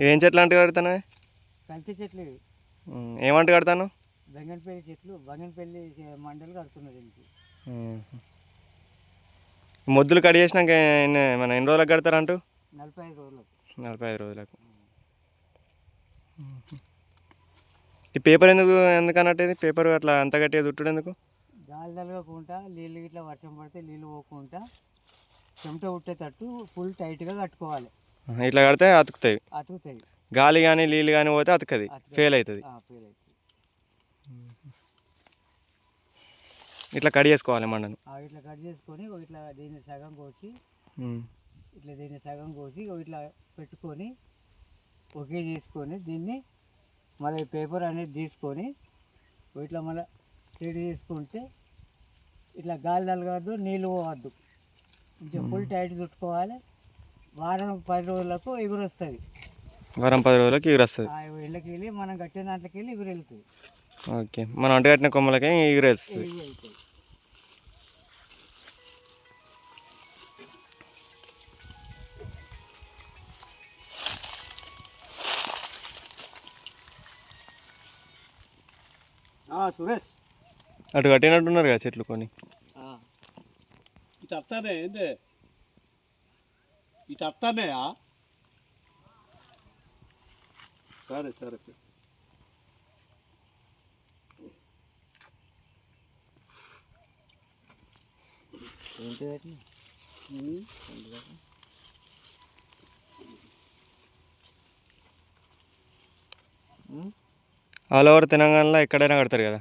ఏం చెట్లు అంటే కడతాను? కల్తీ చెట్లు ఇవి. ఏమంటే కడతాను? బంగనపల్లి చెట్లు, బంగనపల్లి మండలు కడుతున్నది దీనికి. మొద్దులు కట్ చేసినాక మన ఎన్ని రోజులకు కడతారంటూ? 45 రోజులకు. 45 రోజులకు. ఈ పేపర్ ఎందుకు అన్నట్టు? ఇది పేపర్ అట్లా అంత గట్టిగా చుట్టడు ఎందుకు? గాలి తలగకుండా నీళ్ళు ఇట్లా వర్షం పడితే నీళ్ళు పోకుండా చెమట ఉట్టేటట్టు ఫుల్ టైట్గా కట్టుకోవాలి. ఇట్లా కడితే అతుకుతాయి. అతుకుతాయి. గాలి కానీ నీళ్ళు కానీ పోతే అతుకది, ఫెయిల్ అవుతుంది. ఫెయిల్ అవుతుంది. ఇట్లా కట్ చేసుకోవాలి మండను. ఇట్లా కట్ చేసుకొని ఇట్లా దీన్ని సగం కోసి ఇట్లా పెట్టుకొని ఒకే చేసుకొని దీన్ని మళ్ళీ పేపర్ అనేది తీసుకొని ఇట్లా మళ్ళీ స్ట్రెయిట్ చేసుకుంటే ఇట్లా గాలి తలగద్దు, నీళ్ళు పోవద్దు. కొంచెం ఫుల్ టైట్ చుట్టుకోవాలి. వారం 10 రోజులకు ఎగురు వస్తుంది. వారం 10 రోజులకు ఎగురు వస్తుంది. ఇళ్ళకి వెళ్ళి మనం కట్టిన దాంట్లోకి వెళ్ళి ఎగురు వెళ్తుంది. ఓకే, మనం అంటు కట్టిన కొమ్మలకి ఎగురు వెళ్తుంది. సురేష్ అటు కట్టినట్టున్నారు కదా చెట్లు కొన్ని. ఇటు వస్తానే ఏంది, ఇటు వస్తానేయా? సరే సరే. ఆల్ ఓవర్ తెలంగాణలో ఎక్కడైనా కడతారు కదా.